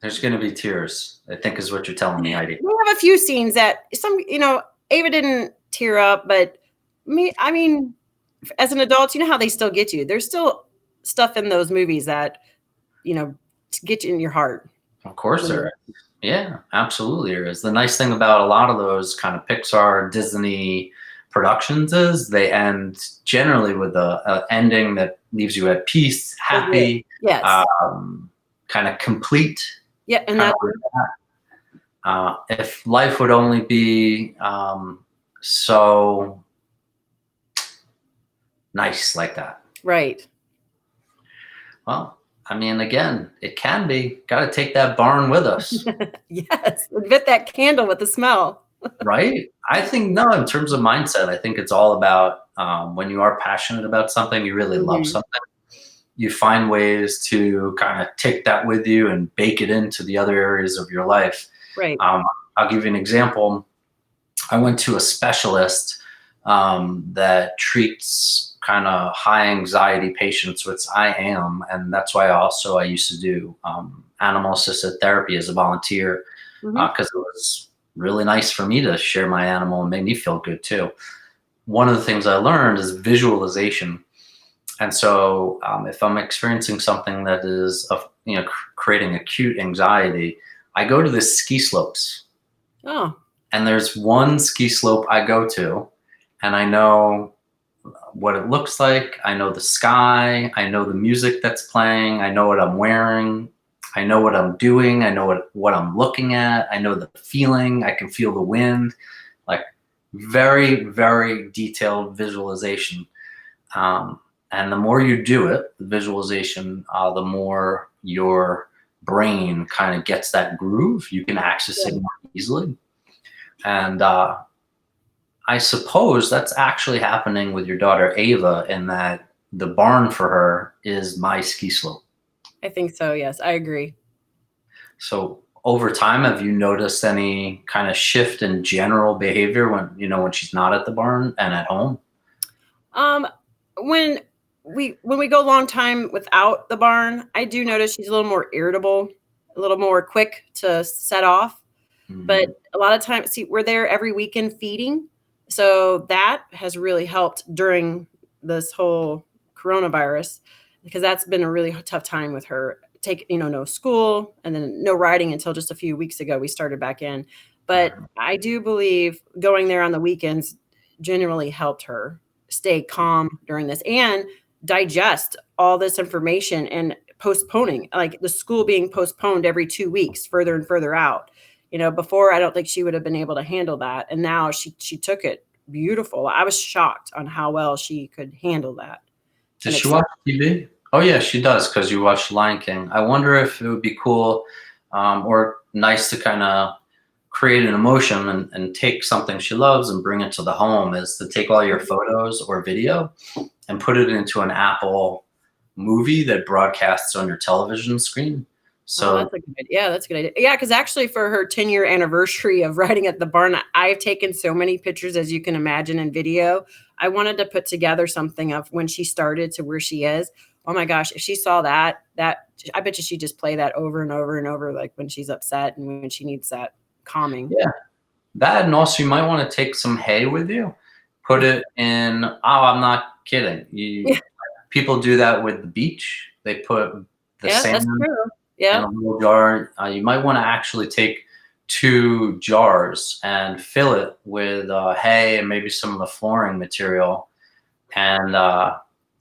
Speaker 1: There's going to be tears, I think is what you're telling me, Heidi.
Speaker 2: We have a few scenes that Ava didn't tear up, but I mean, as an adult, you know how they still get you. There's still stuff in those movies that, get you in your heart.
Speaker 1: Of course there is. Yeah, absolutely there is. The nice thing about a lot of those kind of Pixar, Disney productions is they end generally with a ending that leaves you at peace,
Speaker 2: They do.
Speaker 1: happy,
Speaker 2: Yes.
Speaker 1: kind of complete.
Speaker 2: Yeah, and
Speaker 1: Kind
Speaker 2: that
Speaker 1: of if life would only be so nice like that.
Speaker 2: right.
Speaker 1: Well, I mean, again, it can be. Got to take that barn with us.
Speaker 2: Yes. Lit that candle with the smell.
Speaker 1: Right? I think no. In terms of mindset, I think it's all about when you are passionate about something, you really love
Speaker 2: Mhm.
Speaker 1: something. You find ways to kind of take that with you and bake it into the other areas of your life.
Speaker 2: Right.
Speaker 1: I'll give you an example. I went to a specialist that treats kind of high anxiety patients, which I am, and that's why I used to do animal assisted therapy as a volunteer
Speaker 2: Mhm.
Speaker 1: because it was really nice for me to share my animal and made me feel good too. One of the things I learned is visualization. And so, if I'm experiencing something that is, creating acute anxiety, I go to the ski slopes.
Speaker 2: Oh,
Speaker 1: And there's one ski slope I go to, and I know what it looks like. I know the sky. I know the music that's playing. I know what I'm wearing. I know what I'm doing. I know what I'm looking at. I know the feeling. I can feel the wind. Like very, very detailed visualization. Um, and the more you do it, the visualization, the more your brain kind of gets that groove. You can access it
Speaker 2: yeah.
Speaker 1: more easily. And I suppose that's actually happening with your daughter Ava, in that the barn for her is my ski slope.
Speaker 2: I think so. Yes, I agree.
Speaker 1: So over time, have you noticed any kind of shift in general behavior when she's not at the barn and at home?
Speaker 2: Um, when when we go a long time without the barn, I do notice she's a little more irritable, a little more quick to set off. But
Speaker 1: Mhm.
Speaker 2: a lot of times, see, we're there every weekend feeding, so that has really helped during this whole coronavirus because that's been a really tough time with her. No school and then no riding until just a few weeks ago. We started back in, but
Speaker 1: Mhm.
Speaker 2: I do believe going there on the weekends generally helped her stay calm during this and digest all this information and postponing, like the school being postponed every 2 weeks, further and further out. Before I don't think she would have been able to handle that, and now she took it beautiful. I was shocked on how well she could handle that
Speaker 1: Does
Speaker 2: and
Speaker 1: she
Speaker 2: accept.
Speaker 1: watch TV? Oh yeah, she does because you watch Lion King. I wonder if it would be cool or nice to kind of create an emotion and take something she loves and bring it to the home is to take all your photos or video and put it into an Apple movie that broadcasts on your television screen.
Speaker 2: Oh,
Speaker 1: So
Speaker 2: that's a good idea. Yeah, that's a good idea. Yeah, because actually for her 10-year anniversary of riding at the barn, I've taken so many pictures as you can imagine in video. I wanted to put together something of when she started to where she is. Oh my gosh, if she saw that I bet you she'd just play that over and over and over, like when she's upset and when she needs that calming.
Speaker 1: yeah, that and also you might want to take some hay with you, put it in. Oh, I'm not kidding.
Speaker 2: Yeah,
Speaker 1: People do that with the beach. They put the
Speaker 2: yeah, that's
Speaker 1: sand
Speaker 2: true.
Speaker 1: in
Speaker 2: Yeah.
Speaker 1: a little jar. You might want to actually take 2 jars and fill it with hay and maybe some of the flooring material, and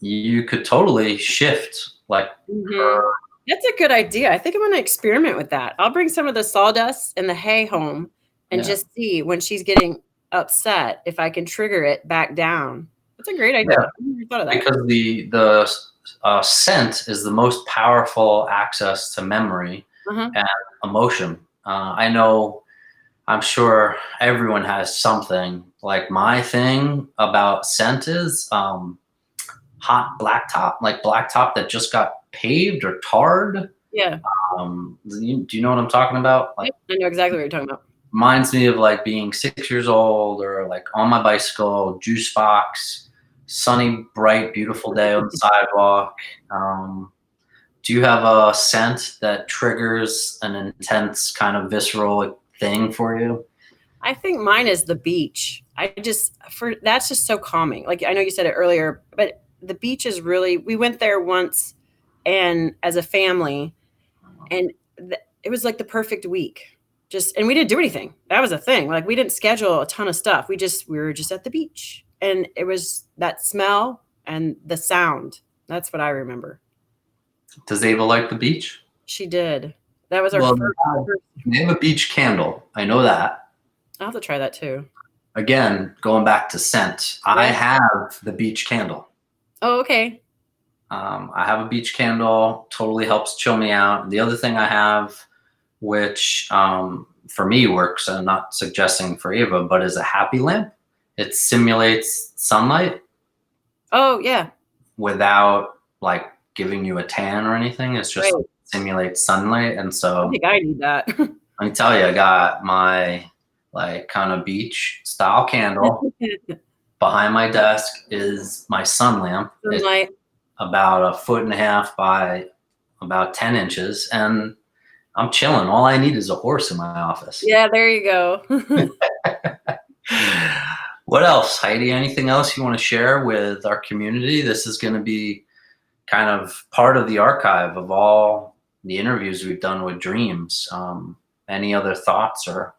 Speaker 1: you could totally shift like
Speaker 2: Mhm.
Speaker 1: her.
Speaker 2: That's a good idea. I think I'm gonna experiment with that. I'll bring some of the sawdust and the hay home and
Speaker 1: Yeah,
Speaker 2: just see when she's getting upset if I can trigger it back down. That's a great
Speaker 1: yeah,
Speaker 2: idea. I never thought of that.
Speaker 1: because the scent is the most powerful access to memory
Speaker 2: Uh-huh.
Speaker 1: and emotion. I know I'm sure everyone has something. Like my thing about scent is hot blacktop, like blacktop that just got paved or tarred.
Speaker 2: Yeah.
Speaker 1: Do you know what I'm talking about? Like
Speaker 2: Yep, I know exactly what you're talking about.
Speaker 1: reminds me of like being 6 years old or like on my bicycle, juice box, sunny, bright, beautiful day on the sidewalk. Um, do you have a scent that triggers an intense kind of visceral thing for you?
Speaker 2: I think mine is the beach. I just for that's just so calming. Like I know you said it earlier, but the beach is really we went there once and as a family and it was like the perfect week. Just and we didn't do anything. That was a thing. Like we didn't schedule a ton of stuff. We were just at the beach, and it was that smell and the sound. That's what I remember.
Speaker 1: Does Ava like the beach?
Speaker 2: She did. That was our
Speaker 1: Well,
Speaker 2: first.
Speaker 1: they have a beach candle. I know that.
Speaker 2: I'll have to try that too.
Speaker 1: Again, going back to scent, I
Speaker 2: Yeah.
Speaker 1: have the beach candle.
Speaker 2: Oh, okay.
Speaker 1: I have a beach candle, totally helps chill me out. The other thing I have, which for me works, and I'm not suggesting for Ava, but is a happy lamp. It simulates sunlight
Speaker 2: Oh, yeah.
Speaker 1: without like giving you a tan or anything. It's just
Speaker 2: Right.
Speaker 1: simulates sunlight. And
Speaker 2: I
Speaker 1: so
Speaker 2: think I need that.
Speaker 1: let me tell you, I got my like kind of beach style candle. Behind my desk is my sun lamp. It's
Speaker 2: Sunlight.
Speaker 1: about 1.5 feet by about 10 inches, and I'm chilling. All I need is a horse in my office.
Speaker 2: Yeah, there you go.
Speaker 1: What else, Heidi? Anything else you want to share with our community? This is going to be kind of part of the archive of all the interviews we've done with Dreams. Any other thoughts or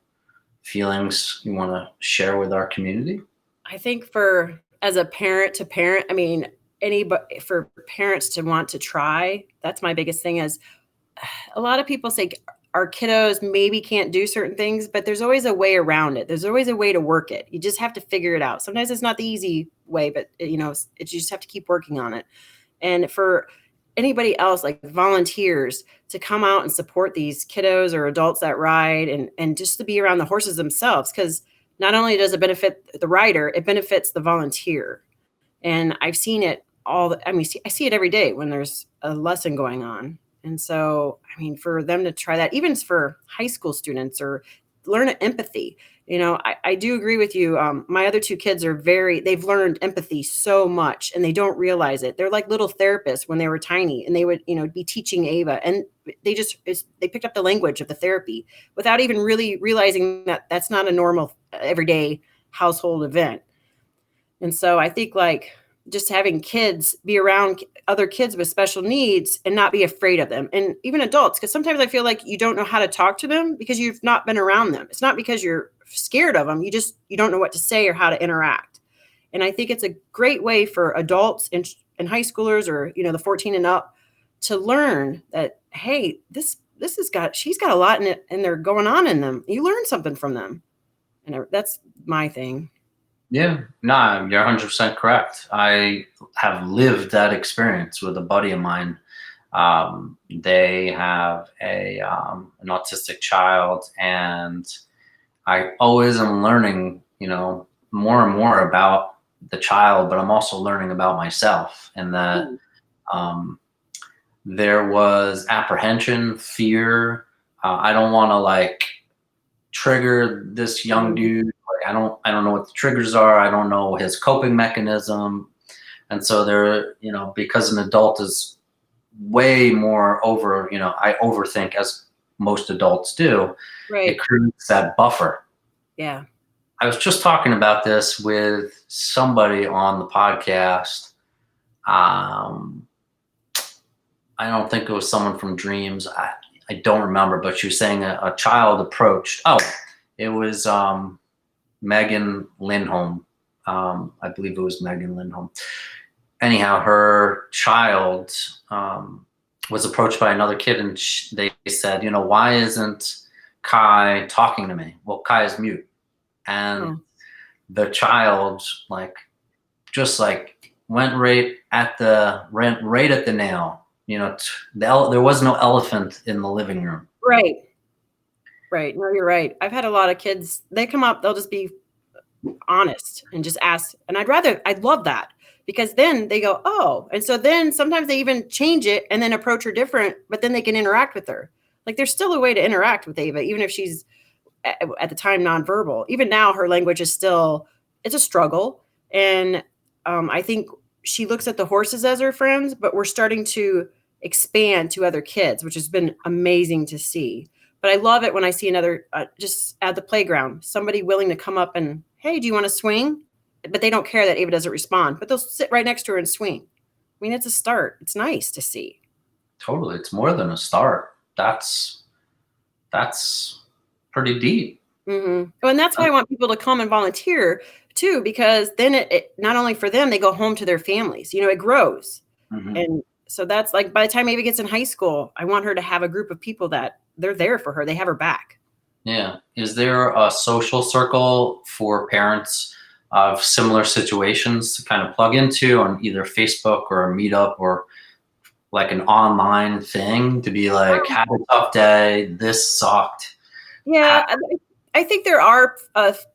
Speaker 1: feelings you want to share with our community?
Speaker 2: I think for as a parent to parent, I mean, anybody for parents to want to try, that's my biggest thing is a lot of people say our kiddos maybe can't do certain things, but there's always a way around it. There's always a way to work it. You just have to figure it out. Sometimes it's not the easy way, but you just have to keep working on it. And for anybody else, like volunteers, to come out and support these kiddos or adults that ride and just to be around the horses themselves, because not only does it benefit the rider, it benefits the volunteer. And I've seen it I mean, I see it every day when there's a lesson going on. And so, I mean, for them to try that, even for high school students or learn empathy, I do agree with you. My other two kids they've learned empathy so much and they don't realize it. They're like little therapists when they were tiny, and they would, be teaching Ava, and they picked up the language of the therapy without even really realizing that that's not a normal everyday household event. And so I think like just having kids be around other kids with special needs and not be afraid of them, and even adults, because sometimes I feel like you don't know how to talk to them because you've not been around them. It's not because you're scared of them. You don't know what to say or how to interact. And I think it's a great way for adults and high schoolers, or, the 14 and up, to learn that, hey, she's got a lot in it and they're going on in them. You learn something from them. And that's my thing.
Speaker 1: Yeah, no, you're 100% correct. I have lived that experience with a buddy of mine. They have an autistic child, and I always am learning, more and more about the child, but I'm also learning about myself, and that there was apprehension, fear. I don't want to like trigger this young dude. Like, I don't know what the triggers are. I don't know his coping mechanism. And so there, because an adult is way more I overthink, as most adults do.
Speaker 2: Right.
Speaker 1: It creates that buffer.
Speaker 2: Yeah.
Speaker 1: I was just talking about this with somebody on the podcast. I don't think it was someone from Dreams. I don't remember, but she was saying a child approached. Oh, it was Megan Lindholm. I believe it was Megan Lindholm. Anyhow, her child was approached by another kid, and they said, why isn't Kai talking to me? Well, Kai is mute. And the child just went right at the nail. There was no elephant in the living room.
Speaker 2: Right. No, you're right. I've had a lot of kids, they come up, they'll just be honest and just ask. And I'd love that, because then they go, oh. And so then sometimes they even change it and then approach her different, but then they can interact with her. Like, there's still a way to interact with Ava, even if she's at the time nonverbal. Even now, her language is still, it's a struggle. And I think she looks at the horses as her friends, but we're starting to expand to other kids, which has been amazing to see. But I love it when I see another, just at the playground, somebody willing to come up and, hey, do you want to swing? But they don't care that Ava doesn't respond, but they'll sit right next to her and swing. I mean, it's a start. It's nice to see.
Speaker 1: Totally. It's more than a start. That's pretty deep.
Speaker 2: Mm-hmm. Oh, and that's why I want people to come and volunteer too, because then it not only for them, they go home to their families, it grows. Mm-hmm. And so that's like, by the time Ava gets in high school, I want her to have a group of people that they're there for her. They have her back.
Speaker 1: Yeah. Is there a social circle for parents of similar situations to kind of plug into on either Facebook or a meetup, or like an online thing to be like, had a tough day, this sucked?
Speaker 2: Yeah. I think there are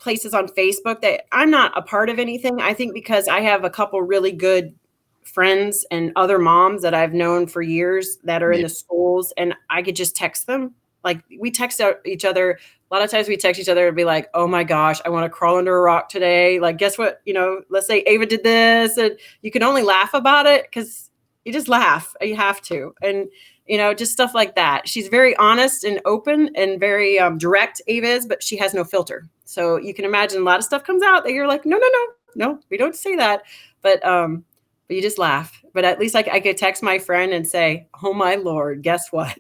Speaker 2: places on Facebook that I'm not a part of anything. I think because I have a couple really good friends and other moms that I've known for years that are in the schools, and I could just text them. Like, we text out each other. A lot of times we text each other and be like, oh my gosh, I want to crawl under a rock today. Like, guess what? Let's say Ava did this, and you can only laugh about it because you just laugh. You have to. And, just stuff like that. She's very honest and open and very direct, Ava is, but she has no filter. So you can imagine a lot of stuff comes out that you're like, no, we don't say that. But you just laugh. But at least I could text my friend and say, oh my Lord, guess what?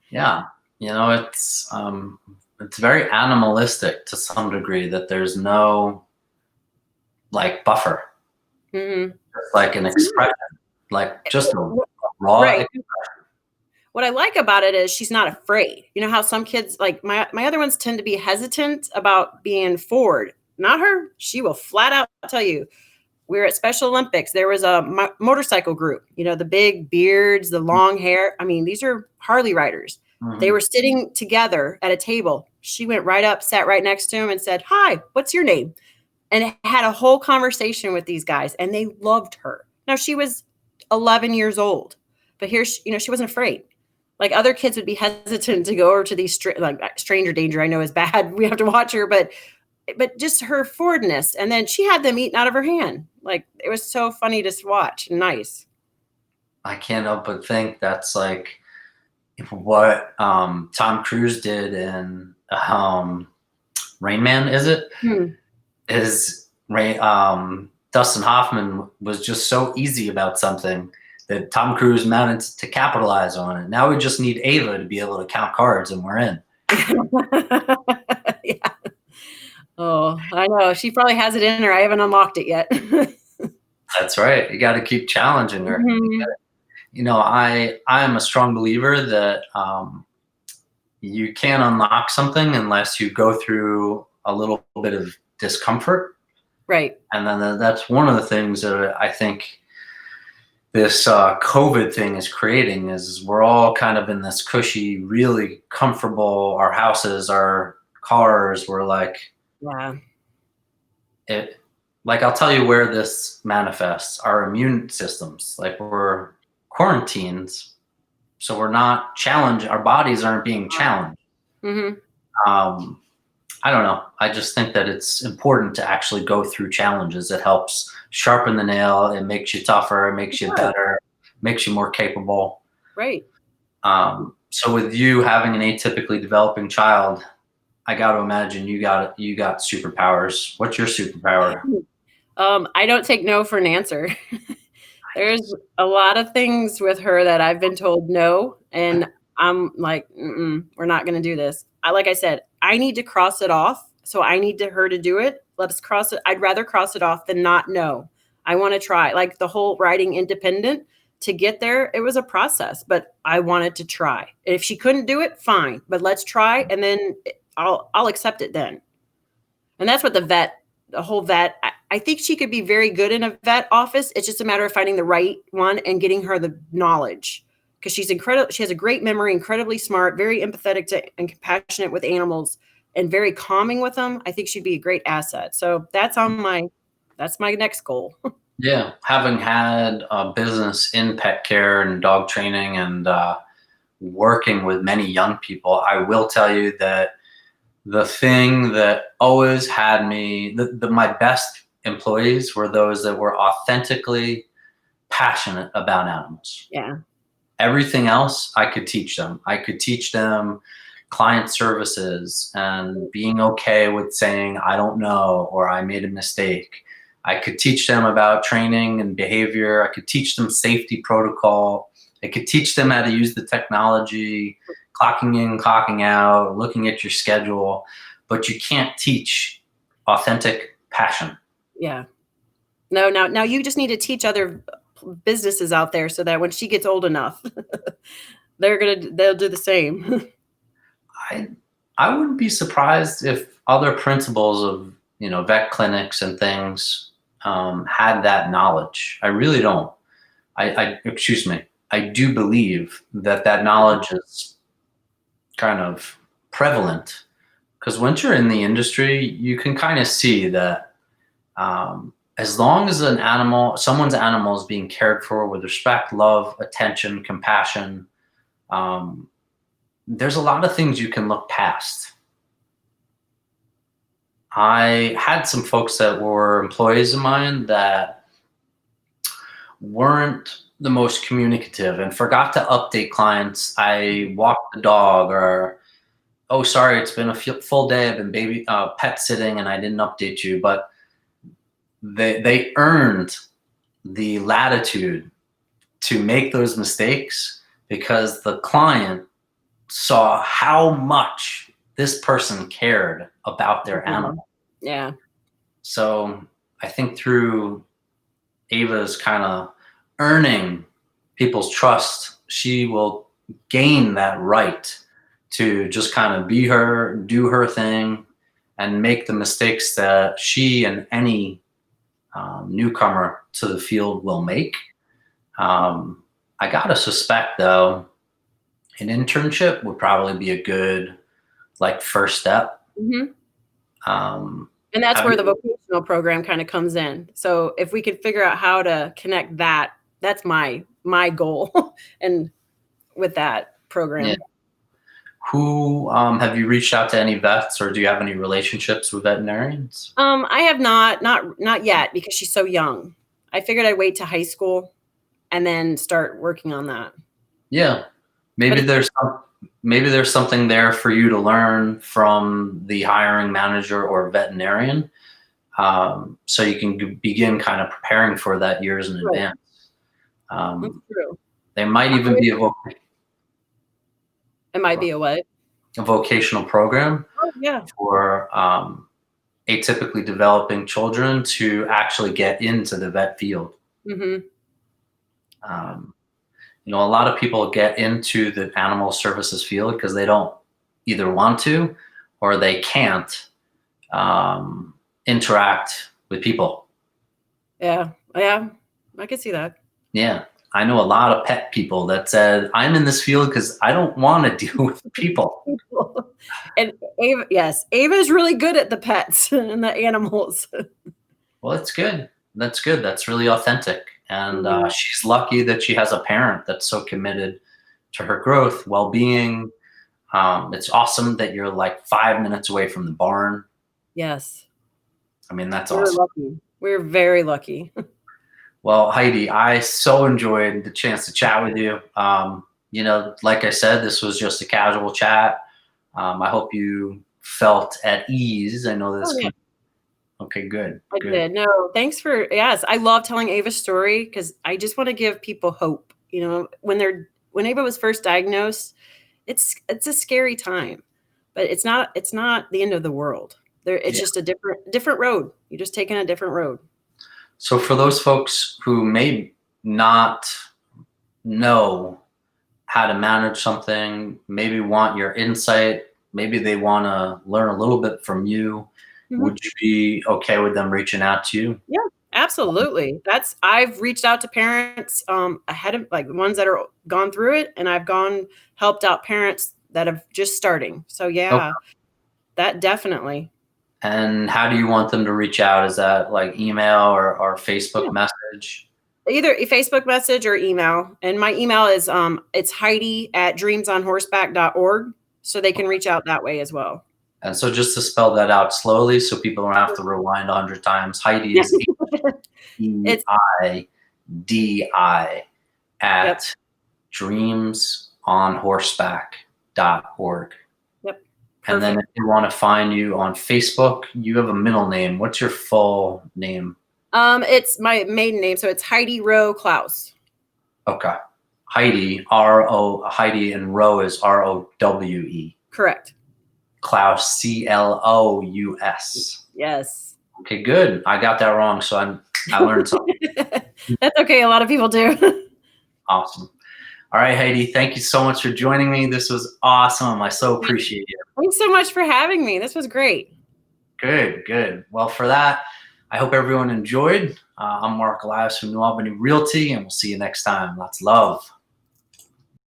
Speaker 1: Yeah. It's very animalistic to some degree, that there's no buffer.
Speaker 2: Mm-hmm.
Speaker 1: It's like an expression, just a raw expression.
Speaker 2: What I like about it is she's not afraid. You know how some kids, like my other ones, tend to be hesitant about being forward. Not her. She will flat out tell you. We were at Special Olympics. There was a motorcycle group, the big beards, the long hair. I mean, these are Harley riders. Mm-hmm. They were sitting together at a table. She went right up, sat right next to him and said, hi, what's your name? And had a whole conversation with these guys, and they loved her. Now, she was 11 years old, but here, she wasn't afraid. Like other kids would be hesitant to go over to these like stranger danger. I know is bad. We have to watch her, but just her forwardness. And then she had them eaten out of her hand. Like it was so funny to watch. Nice.
Speaker 1: I can't help but think that's like what Tom Cruise did in Rain Man. Is it? Is Dustin Hoffman was just so easy about something that Tom Cruise managed to capitalize on it. Now we just need Ava to be able to count cards, and we're in.
Speaker 2: Yeah. Oh, I know. She probably has it in her. I haven't unlocked it yet.
Speaker 1: That's right. You got to keep challenging her. You know, I am a strong believer that you can't unlock something unless you go through a little bit of discomfort.
Speaker 2: Right.
Speaker 1: And then that's one of the things that I think this COVID thing is creating is we're all kind of in this cushy, really comfortable, our houses, our cars, we're like,
Speaker 2: yeah.
Speaker 1: Like I'll tell you where this manifests, our immune systems, like we're quarantined, so we're not challenged, our bodies aren't being challenged. I don't know. I just think that it's important to actually go through challenges. It helps sharpen the nail. It makes you tougher. It makes you better. Makes you more capable.
Speaker 2: Right.
Speaker 1: So with you having an atypically developing child, I got to imagine you got superpowers. What's your superpower?
Speaker 2: I don't take no for an answer. There's a lot of things with her that I've been told no, and I'm like, we're not going to do this. Like I said, I need to cross it off. So I need her to do it. Let's cross it. I'd rather cross it off than not know. I want to try. Like the whole riding independent to get there, it was a process, but I wanted to try. If she couldn't do it, fine, but let's try, and then I'll accept it then. And that's what the whole vet, I think she could be very good in a vet office. It's just a matter of finding the right one and getting her the knowledge, because she's incredible. She has a great memory, incredibly smart, very empathetic and compassionate with animals, and very calming with them. I think she'd be a great asset. So that's my next goal.
Speaker 1: Yeah. Having had a business in pet care and dog training and working with many young people, I will tell you that the thing that always had me, my best employees were those that were authentically passionate about animals.
Speaker 2: Yeah.
Speaker 1: Everything else I could teach them. I could teach them client services and being okay with saying, I don't know, or I made a mistake. I could teach them about training and behavior. I could teach them safety protocol. I could teach them how to use the technology, clocking in, clocking out, looking at your schedule, but you can't teach authentic passion.
Speaker 2: Yeah. No, now you just need to teach other businesses out there so that when she gets old enough, they'll do the same.
Speaker 1: I wouldn't be surprised if other principals of, vet clinics and things had that knowledge. I really don't. Excuse me. I do believe that knowledge is kind of prevalent, because once you're in the industry, you can kind of see that as long as someone's animal is being cared for with respect, love, attention, compassion, there's a lot of things you can look past. I had some folks that were employees of mine that weren't the most communicative and forgot to update clients. I walked the dog, or, oh, sorry, it's been a full day. I've been pet sitting and I didn't update you. But they earned the latitude to make those mistakes because the client saw how much this person cared about their animal.
Speaker 2: Yeah.
Speaker 1: So I think through Ava's kind of earning people's trust, she will gain that right to just kind of be her, do her thing, and make the mistakes that she and any newcomer to the field will make. I gotta suspect, though, an internship would probably be a good first step.
Speaker 2: Mm-hmm. And that's where the vocational program kind of comes in. So if we could figure out how to connect that's my goal. And with that, program.
Speaker 1: Yeah. Who have you reached out to any vets, or do you have any relationships with veterinarians?
Speaker 2: I have not yet, because she's so young. I figured I'd wait to high school and then start working on that.
Speaker 1: Yeah, maybe there's something there for you to learn from the hiring manager or veterinarian, so you can begin kind of preparing for that years in advance.
Speaker 2: That's true.
Speaker 1: They might even be
Speaker 2: It might be a what?
Speaker 1: a vocational program
Speaker 2: Oh, yeah.
Speaker 1: for atypically developing children to actually get into the vet field.
Speaker 2: Mm-hmm.
Speaker 1: A lot of people get into the animal services field because they don't either want to or they can't interact with people.
Speaker 2: Yeah, I could see that.
Speaker 1: Yeah, I know a lot of pet people that said, I'm in this field because I don't want to deal with people.
Speaker 2: And Ava is really good at the pets and the animals.
Speaker 1: Well, that's good. That's good. That's really authentic. And
Speaker 2: Mhm.
Speaker 1: she's lucky that she has a parent that's so committed to her growth, well-being. It's awesome that you're like 5 minutes away from the barn.
Speaker 2: Yes.
Speaker 1: I mean, that's
Speaker 2: We're
Speaker 1: awesome.
Speaker 2: lucky. We're very lucky.
Speaker 1: Well, Heidi, I so enjoyed the chance to chat with you. Like I said, this was just a casual chat. I hope you felt at ease. I know this can. Okay, good.
Speaker 2: I did. No, thanks for, yes. I love telling Ava's story because I just want to give people hope. When Ava was first diagnosed, it's a scary time, but it's not the end of the world. It's just a different road. You're just taking a different road.
Speaker 1: So for those folks who may not know how to manage something, maybe want your insight, maybe they want to learn a little bit from you, would you be okay with them reaching out to you?
Speaker 2: Yeah, absolutely. I've reached out to parents ahead of, like, the ones that are gone through it, and I've helped out parents that have just starting. So yeah, that definitely.
Speaker 1: And how do you want them to reach out? Is that like email or Facebook message?
Speaker 2: Either a Facebook message or email. And my email is it's Heidi@dreamsonhorseback.org. So they can reach out that way as well.
Speaker 1: And so just to spell that out slowly so people don't have to rewind 100 times, Heidi is Heidi at dreamsonhorseback.org.
Speaker 2: Yep.
Speaker 1: And then if you want to find you on Facebook, you have a middle name. What's your full name?
Speaker 2: It's my maiden name, so it's Heidi Rowe Clous.
Speaker 1: Okay. Heidi, Heidi, and Rowe is Rowe.
Speaker 2: Correct.
Speaker 1: Clous, Clous.
Speaker 2: Yes.
Speaker 1: Okay, good. I got that wrong, so I learned something.
Speaker 2: That's okay. A lot of people do.
Speaker 1: Awesome. All right, Heidi, thank you so much for joining me. This was awesome. I so appreciate it.
Speaker 2: Thanks so much for having me. This was great.
Speaker 1: Good. Well, for that, I hope everyone enjoyed. I'm Mark Elias from New Albany Realty, and we'll see you next time. Lots of love.